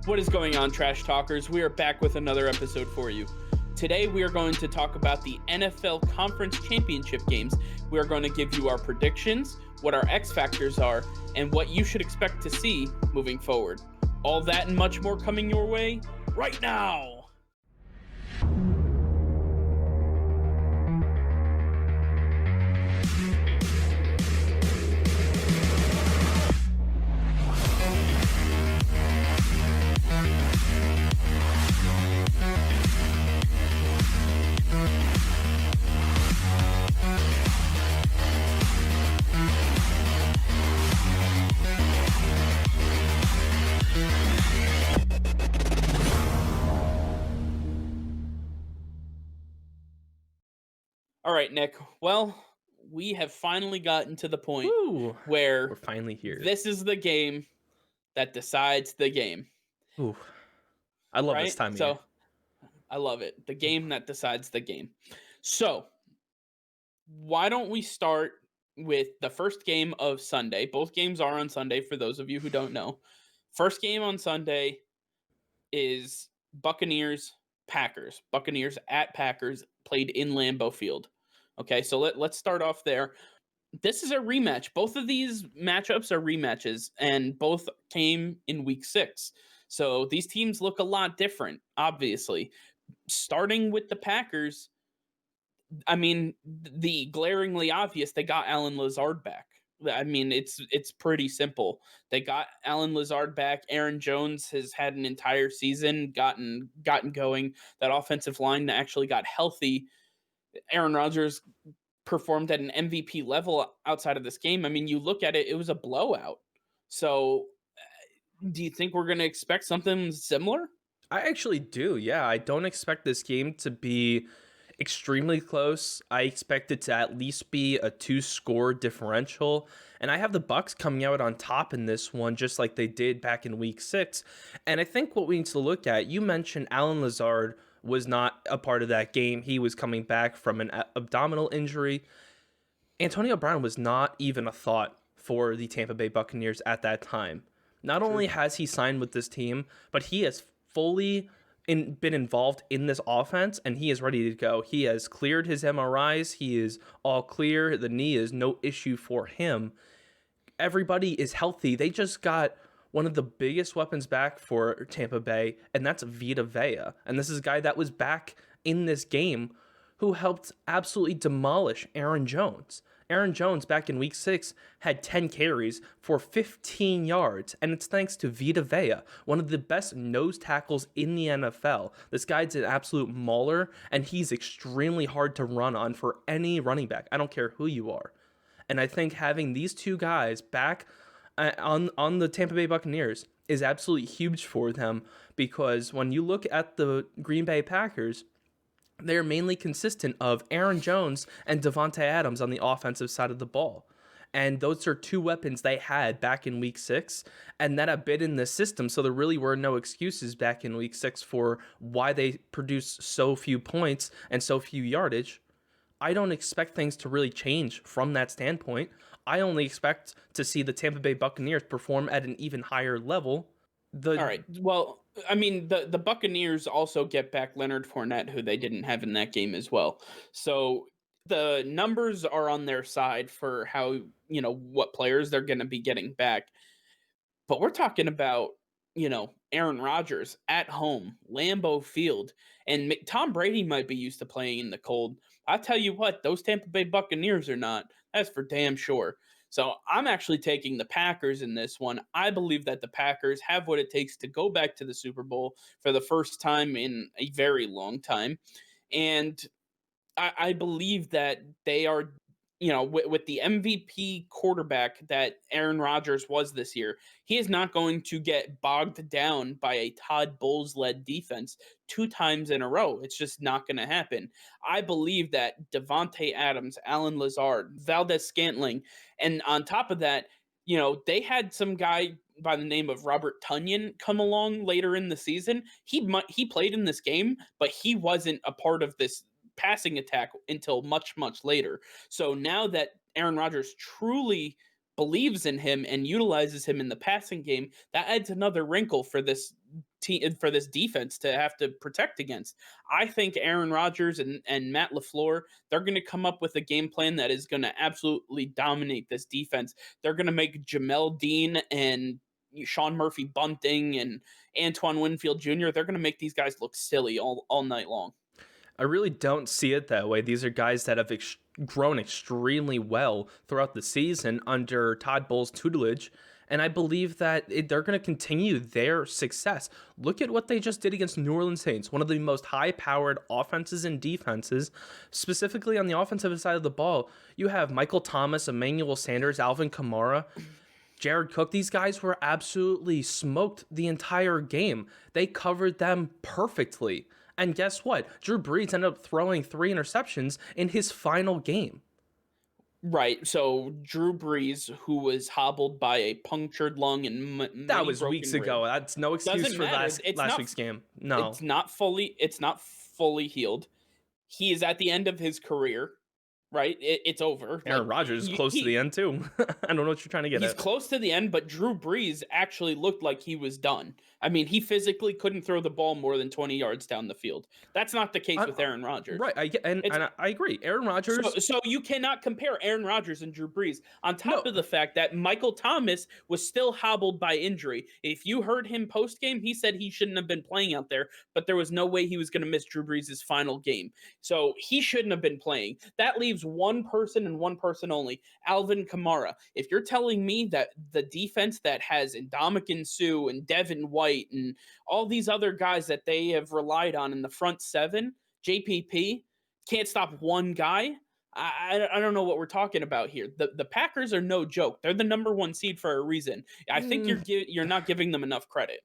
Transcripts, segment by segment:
What is going on, Trash Talkers? We are back with another episode for you. Today, we are going to talk about the NFL Conference Championship games. We are going to give you our predictions, what our X factors are, and what you should expect to see moving forward. All that and much more coming your way right now. All right, Nick. Well, we have finally gotten to the point Ooh, where we're finally here. this is the game that decides the game, Ooh, I love this right? time of year. So I love it. The game that decides the game. So why don't we start with the first game of Sunday? Both games are on Sunday for those of you who don't know. First game on Sunday is Buccaneers Packers. Buccaneers at Packers played in Lambeau Field. Okay, so let's start off there. This is a rematch. Both of these matchups are rematches, and both came in week 6. So these teams look a lot different, obviously. Starting with the Packers, I mean, the glaringly obvious, they got Alan Lazard back. I mean, it's pretty simple. They got Alan Lazard back. Aaron Jones has had an entire season, gotten going. That offensive line actually got healthy. Aaron Rodgers performed at an MVP level outside of this game. I mean, you look at it, it was a blowout. So, do you think we're going to expect something similar? I actually do. Yeah, I don't expect this game to be extremely close. I expect it to at least be a 2-score differential, and I have the Bucks coming out on top in this one, just like they did back in Week 6. And I think what we need to look at, you mentioned Alan Lazard was not a part of that game. He was coming back from an abdominal injury. Antonio Brown was not even a thought for the Tampa Bay Buccaneers at that time. Not True. only has he signed with this team, but he has fully been involved in this offense, and he is ready to go. He has cleared his MRIs. He is all clear. The knee is no issue for him. Everybody is healthy. They just got one of the biggest weapons back for Tampa Bay, and that's Vita Vea. And this is a guy that was back in this game who helped absolutely demolish Aaron Jones. Aaron Jones back in week 6 had 10 carries for 15 yards, and it's thanks to Vita Vea, one of the best nose tackles in the NFL. This guy's an absolute mauler, and he's extremely hard to run on for any running back. I don't care who you are. And I think having these two guys back on the Tampa Bay Buccaneers is absolutely huge for them, because when you look at the Green Bay Packers, they're mainly consistent of Aaron Jones and Davante Adams on the offensive side of the ball. And those are two weapons they had back in week 6, and that have been in the system. So there really were no excuses back in week 6 for why they produced so few points and so few yardage. I don't expect things to really change from that standpoint. I only expect to see the Tampa Bay Buccaneers perform at an even higher level. All right. Well, I mean, the Buccaneers also get back Leonard Fournette, who they didn't have in that game as well. So the numbers are on their side for how, what players they're going to be getting back. But we're talking about, Aaron Rodgers at home, Lambeau Field, and Tom Brady might be used to playing in the cold. I tell you what, those Tampa Bay Buccaneers are not. That's for damn sure. So I'm actually taking the Packers in this one. I believe that the Packers have what it takes to go back to the Super Bowl for the first time in a very long time. And I believe that they are, with the MVP quarterback that Aaron Rodgers was this year, he is not going to get bogged down by a Todd Bowles led defense 2 times in a row. It's just not going to happen. I believe that Davante Adams, Alan Lazard, Valdez Scantling, and on top of that, they had some guy by the name of Robert Tunyon come along later in the season. He played in this game, but he wasn't a part of this passing attack until much, much later. So now that Aaron Rodgers truly believes in him and utilizes him in the passing game, that adds another wrinkle for this team, for this defense to have to protect against. I think Aaron Rodgers and Matt LaFleur, they're going to come up with a game plan that is going to absolutely dominate this defense. They're going to make Jamel Dean and Sean Murphy Bunting and Antoine Winfield Jr., they're going to make these guys look silly all night long. I really don't see it that way. These are guys that have grown extremely well throughout the season under Todd Bowles' tutelage, and I believe that they're going to continue their success. Look at what they just did against New Orleans Saints, one of the most high-powered offenses and defenses. Specifically on the offensive side of the ball, you have Michael Thomas, Emmanuel Sanders, Alvin Kamara, Jared Cook. These guys were absolutely smoked the entire game. They covered them perfectly. And guess what? Drew Brees ended up throwing 3 interceptions in his final game. Right. So Drew Brees, who was hobbled by a punctured lung and that was weeks ago. That's no excuse for last week's game. No, it's not fully healed. He is at the end of his career. Right, it's over. Aaron Rodgers is close to the end too. I don't know what you're trying to get at. He's close to the end, but Drew Brees actually looked like he was done. I mean, he physically couldn't throw the ball more than 20 yards down the field. That's not the case with Aaron Rodgers. Right, I agree. Aaron Rodgers. So you cannot compare Aaron Rodgers and Drew Brees. On top of the fact that Michael Thomas was still hobbled by injury. If you heard him post-game, he said he shouldn't have been playing out there, but there was no way he was going to miss Drew Brees' final game. So he shouldn't have been playing. That leaves one person and one person only, Alvin Kamara. If you're telling me that the defense that has Ndamukong Suh and Devin White and all these other guys that they have relied on in the front seven, JPP, can't stop one guy, I don't know what we're talking about here. The Packers are no joke. They're the number 1 seed for a reason. I think you're not giving them enough credit.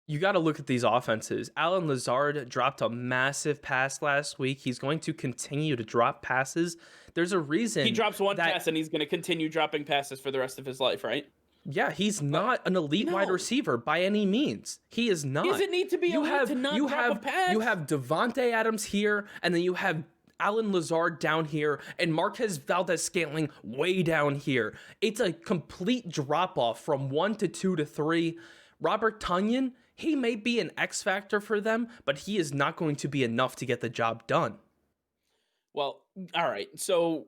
You got to look at these offenses. Allen Lazard dropped a massive pass last week. He's going to continue to drop passes. There's a reason he drops one pass and he's going to continue dropping passes for the rest of his life, right? Yeah, he's not an elite wide receiver by any means. He is not. He doesn't need to be elite to not drop a pass. You have Devontae Adams here, and then you have Allen Lazard down here, and Marquez Valdes-Scantling way down here. It's a complete drop-off from 1 to 2 to 3. Robert Tonyan, he may be an X factor for them, but he is not going to be enough to get the job done. Well, all right. So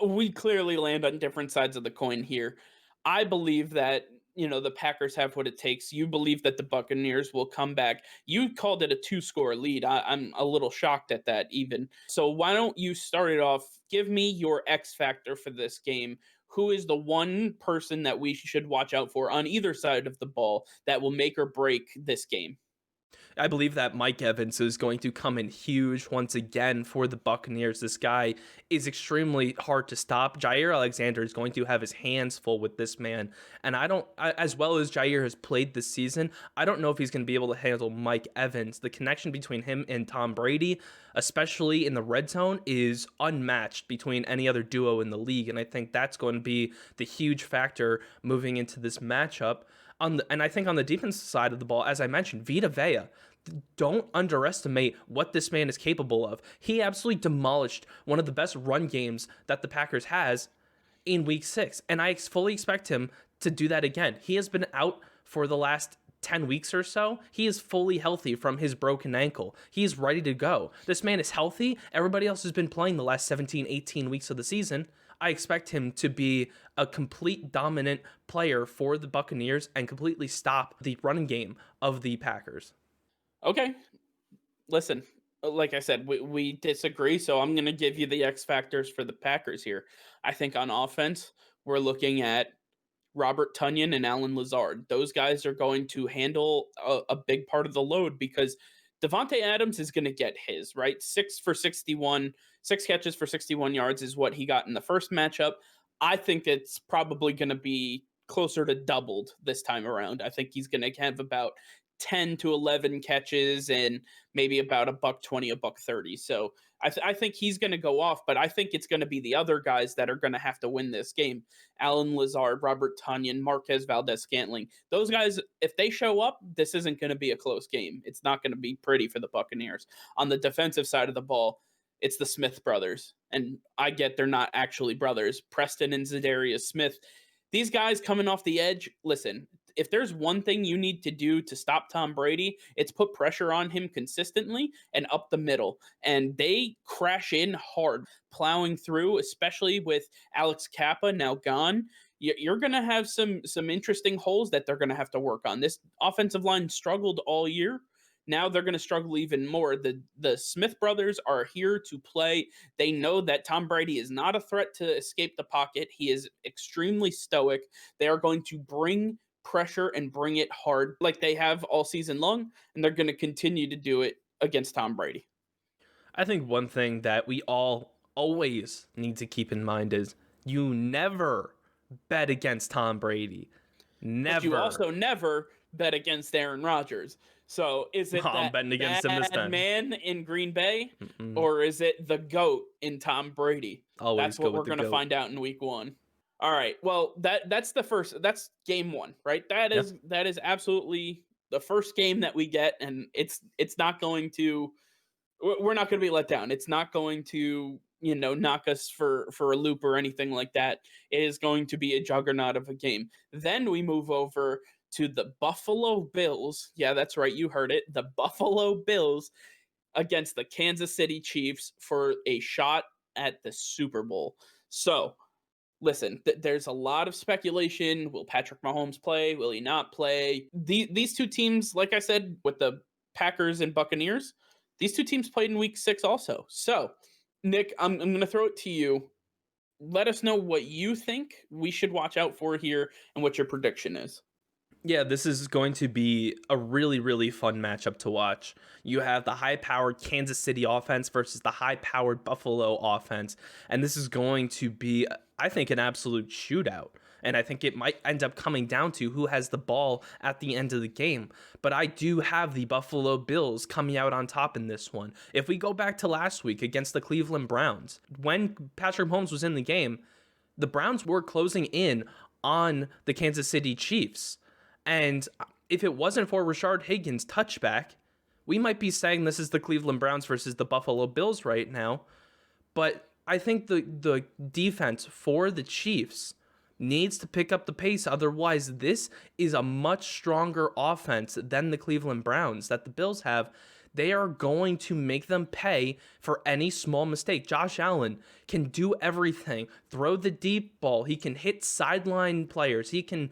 we clearly land on different sides of the coin here. I believe that, the Packers have what it takes. You believe that the Buccaneers will come back. You called it a 2-score lead. I'm a little shocked at that even. So why don't you start it off? Give me your X factor for this game. Who is the one person that we should watch out for on either side of the ball that will make or break this game? I believe that Mike Evans is going to come in huge once again for the Buccaneers. This guy is extremely hard to stop. Jair Alexander is going to have his hands full with this man. And as well as Jair has played this season, I don't know if he's going to be able to handle Mike Evans. The connection between him and Tom Brady, especially in the red zone, is unmatched between any other duo in the league. And I think that's going to be the huge factor moving into this matchup. And I think on the defensive side of the ball, as I mentioned, Vita Vea, don't underestimate what this man is capable of. He absolutely demolished one of the best run games that the Packers has in Week 6, and I fully expect him to do that again. He has been out for the last 10 weeks or so. He is fully healthy from his broken ankle. He's ready to go. This man is healthy. Everybody else has been playing the last 17, 18 weeks of the season. I expect him to be a complete dominant player for the Buccaneers and completely stop the running game of the Packers. Okay. Listen, like I said, we disagree, so I'm going to give you the X factors for the Packers here. I think on offense, we're looking at Robert Tonyan and Allen Lazard. Those guys are going to handle a big part of the load because Devontae Adams is going to get his, right? 6 catches for 61 yards is what he got in the first matchup. I think it's probably going to be closer to doubled this time around. I think he's going to have about 10 to 11 catches and maybe about $120, $130. So I think he's going to go off, but I think it's going to be the other guys that are going to have to win this game. Allen Lazard, Robert Tonyan, Marquez Valdes-Scantling. Those guys, if they show up, this isn't going to be a close game. It's not going to be pretty for the Buccaneers. On the defensive side of the ball, It's the Smith brothers. And I get they're not actually brothers. Preston and Zadarius Smith. These guys coming off the edge, listen, if there's one thing you need to do to stop Tom Brady, it's put pressure on him consistently and up the middle. And they crash in hard, plowing through, especially with Alex Kappa now gone. You're going to have some interesting holes that they're going to have to work on. This offensive line struggled all year. Now they're going to struggle even more. The Smith brothers are here to play. They know that Tom Brady is not a threat to escape the pocket. He is extremely stoic. They are going to bring pressure and bring it hard like they have all season long, and they're going to continue to do it against Tom Brady. I think one thing that we all always need to keep in mind is you never bet against Tom Brady. But you Never. also never bet against Aaron Rodgers. So is it I'm that betting against him this bad time. man in Green Bay, Mm-mm. or is it the GOAT in Tom Brady? Always That's go what with we're the going to GOAT. find out in week 1. All right. Well, that's game 1, right? That Yeah. is absolutely the first game that we get, and it's not going to, we're not going to be let down. It's not going to, knock us for a loop or anything like that. It is going to be a juggernaut of a game. Then we move over to the Buffalo Bills. Yeah, that's right. You heard it. The Buffalo Bills against the Kansas City Chiefs for a shot at the Super Bowl. So, listen, there's a lot of speculation. Will Patrick Mahomes play? Will he not play? These two teams, like I said, with the Packers and Buccaneers, these two teams played in week 6 also. So, Nick, I'm going to throw it to you. Let us know what you think we should watch out for here and what your prediction is. Yeah, this is going to be a really, really fun matchup to watch. You have the high-powered Kansas City offense versus the high-powered Buffalo offense, and this is going to be, I think, an absolute shootout. And I think it might end up coming down to who has the ball at the end of the game. But I do have the Buffalo Bills coming out on top in this one. If we go back to last week against the Cleveland Browns, when Patrick Mahomes was in the game, the Browns were closing in on the Kansas City Chiefs. And if it wasn't for Rashard Higgins' touchback, we might be saying this is the Cleveland Browns versus the Buffalo Bills right now. But I think the defense for the Chiefs needs to pick up the pace. Otherwise, this is a much stronger offense than the Cleveland Browns that the Bills have. They are going to make them pay for any small mistake. Josh Allen can do everything. Throw the deep ball. He can hit sideline players. He can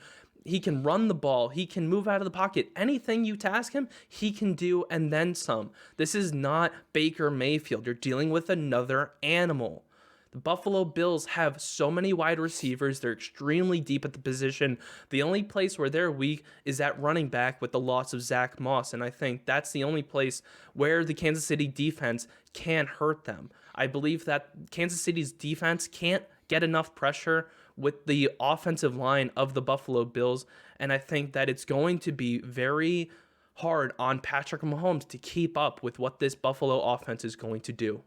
run the ball. He can move out of the pocket. Anything you task him, he can do, and then some. This is not Baker Mayfield. You're dealing with another animal. The Buffalo Bills have so many wide receivers. They're extremely deep at the position. The only place where they're weak is at running back with the loss of Zach Moss, and I think that's the only place where the Kansas City defense can hurt them. I believe that Kansas City's defense can't get enough pressure with the offensive line of the Buffalo Bills, and I think that it's going to be very hard on Patrick Mahomes to keep up with what this Buffalo offense is going to do.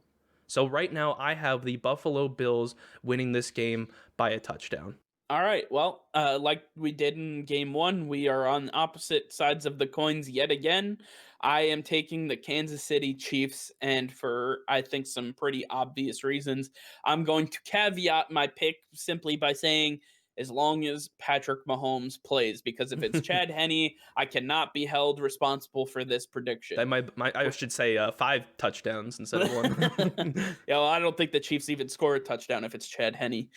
So right now, I have the Buffalo Bills winning this game by a touchdown. All right. Well, like we did in game 1, we are on opposite sides of the coins yet again. I am taking the Kansas City Chiefs, and for, I think, some pretty obvious reasons, I'm going to caveat my pick simply by saying, as long as Patrick Mahomes plays, because if it's Chad Henne, I cannot be held responsible for this prediction. I should say 5 touchdowns instead of 1. Yeah, well, I don't think the Chiefs even score a touchdown if it's Chad Henne.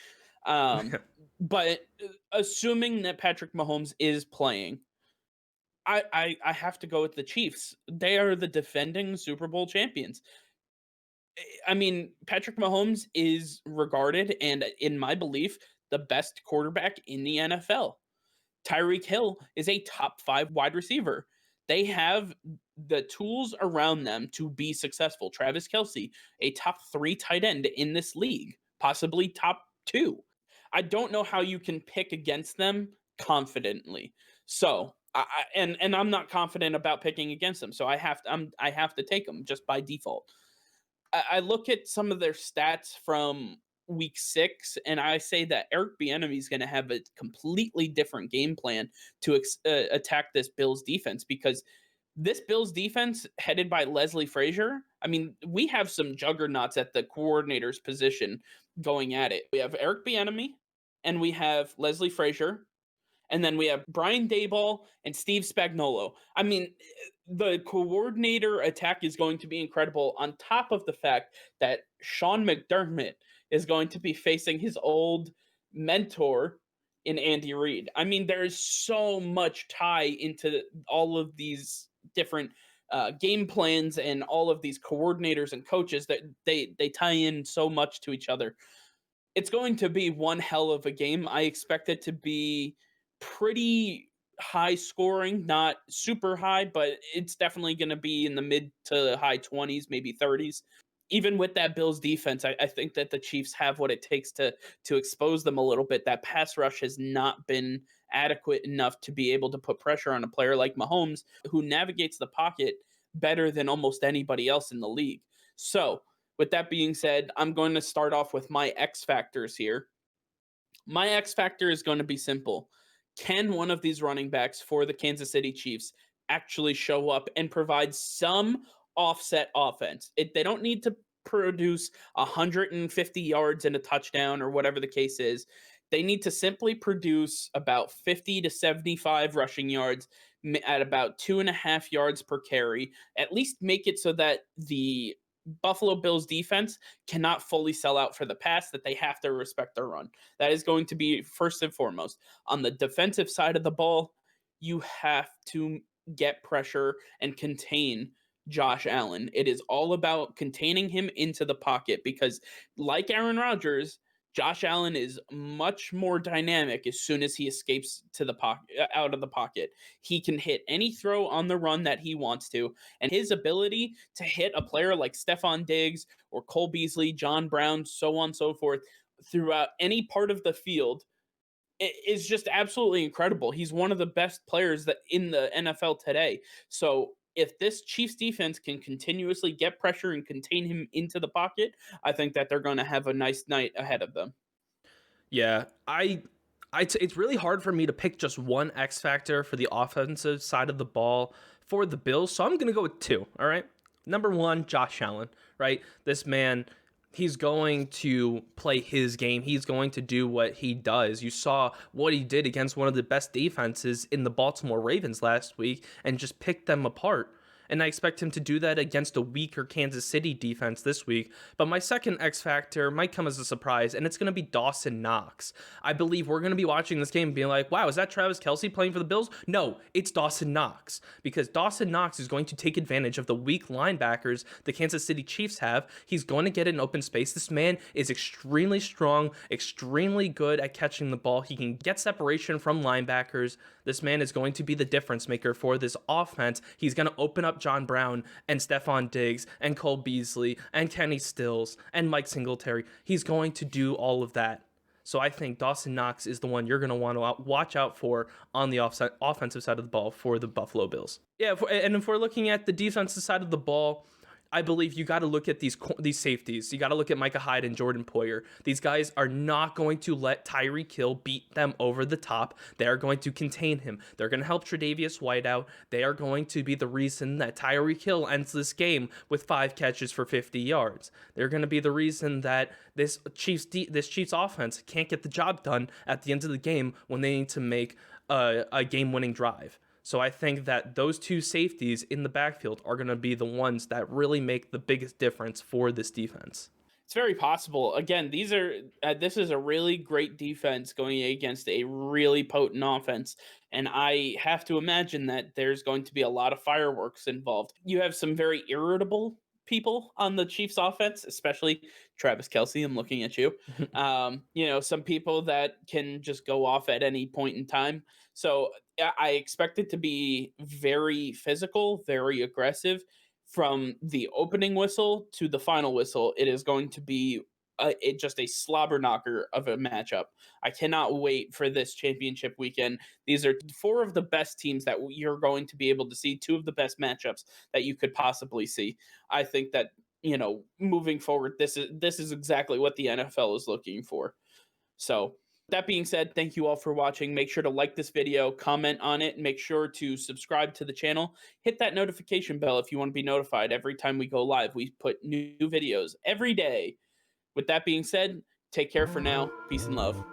But assuming that Patrick Mahomes is playing, I have to go with the Chiefs. They are the defending Super Bowl champions. I mean, Patrick Mahomes is regarded, and in my belief, the best quarterback in the NFL. Tyreek Hill is a top 5 wide receiver. They have the tools around them to be successful. Travis Kelce, a top 3 tight end in this league, possibly top 2. I don't know how you can pick against them confidently. So, and I'm not confident about picking against them. So I have to take them just by default. I look at some of their stats from week 6, and I say that Eric Bieniemy is going to have a completely different game plan to attack this Bills defense, because This Bills defense, headed by Leslie Frazier, I mean, we have some juggernauts at the coordinator's position going at it. We have Eric Bieniemy, and we have Leslie Frazier, and then we have Brian Daboll and Steve Spagnuolo. I mean, the coordinator attack is going to be incredible, on top of the fact that Sean McDermott is going to be facing his old mentor in Andy Reid. I mean, there's so much tie into all of these different game plans and all of these coordinators and coaches that they tie in so much to each other. It's going to be one hell of a game. I expect it to be pretty high scoring, not super high, but it's definitely going to be in the mid to high 20s, maybe 30s. Even with that Bills defense, I think that the Chiefs have what it takes to expose them a little bit. That pass rush has not been adequate enough to be able to put pressure on a player like Mahomes, who navigates the pocket better than almost anybody else in the league. So, with that being said, I'm going to start off with my X factors here. My X factor is going to be simple. Can one of these running backs for the Kansas City Chiefs actually show up and provide some offset offense? They don't need to produce 150 yards and a touchdown or whatever the case is. They need to simply produce about 50 to 75 rushing yards at about 2.5 yards per carry. At least make it so that the Buffalo Bills defense cannot fully sell out for the pass, that they have to respect their run. That is going to be first and foremost. On the defensive side of the ball, you have to get pressure and contain Josh Allen. It is all about containing him into the pocket because, like Aaron Rodgers, Josh Allen is much more dynamic as soon as he escapes to the pocket, out of the pocket. He can hit any throw on the run that he wants to, and his ability to hit a player like Stephon Diggs or Cole Beasley, John Brown, so on and so forth, throughout any part of the field is just absolutely incredible. He's one of the best players that in the NFL today. So if this Chiefs defense can continuously get pressure and contain him into the pocket, I think that they're going to have a nice night ahead of them. Yeah, it's really hard for me to pick just one X factor for the offensive side of the ball for the Bills, so I'm gonna go with two. All right, number one, Josh Allen. Right, this man, he's going to play his game. He's going to do what he does. You saw what he did against one of the best defenses in the Baltimore Ravens last week and just picked them apart. And I expect him to do that against a weaker Kansas City defense this week. But my second X factor might come as a surprise, and it's going to be Dawson Knox. I believe we're going to be watching this game and being like, wow, is that Travis Kelce playing for the Bills? No, it's Dawson Knox, because Dawson Knox is going to take advantage of the weak linebackers the Kansas City Chiefs have. He's going to get in open space. This man is extremely strong, extremely good at catching the ball. He can get separation from linebackers. This man is going to be the difference maker for this offense. He's going to open up John Brown and Stephon Diggs and Cole Beasley and Kenny Stills and Mike Singletary. He's going to do all of that. So I think Dawson Knox is the one you're going to want to watch out for on the offensive side of the ball for the Buffalo Bills. Yeah, and if we're looking at the defensive side of the ball, I believe you got to look at these safeties. You got to look at Micah Hyde and Jordan Poyer. These guys are not going to let Tyreek Hill beat them over the top. They are going to contain him. They're going to help Tre'Davious White out. They are going to be the reason that Tyreek Hill ends this game with 5 catches for 50 yards. They're going to be the reason that this Chiefs offense can't get the job done at the end of the game when they need to make a game-winning drive. So I think that those two safeties in the backfield are going to be the ones that really make the biggest difference for this defense. It's very possible. Again, this is a really great defense going against a really potent offense, and I have to imagine that there's going to be a lot of fireworks involved. You have some very irritable people on the Chiefs offense, especially Travis Kelce. I'm looking at you. Some people that can just go off at any point in time. So I expect it to be very physical, very aggressive. From the opening whistle to the final whistle, it is going to be just a slobber knocker of a matchup. I cannot wait for this championship weekend. These are 4 of the best teams that you're going to be able to see, 2 of the best matchups that you could possibly see. I think that, moving forward, this is exactly what the NFL is looking for. So That being said, thank you all for watching. Make sure to like this video, comment on it, and make sure to subscribe to the channel. Hit that notification bell if you want to be notified every time we go live. We put new videos every day. With that being said, take care for now. Peace and love.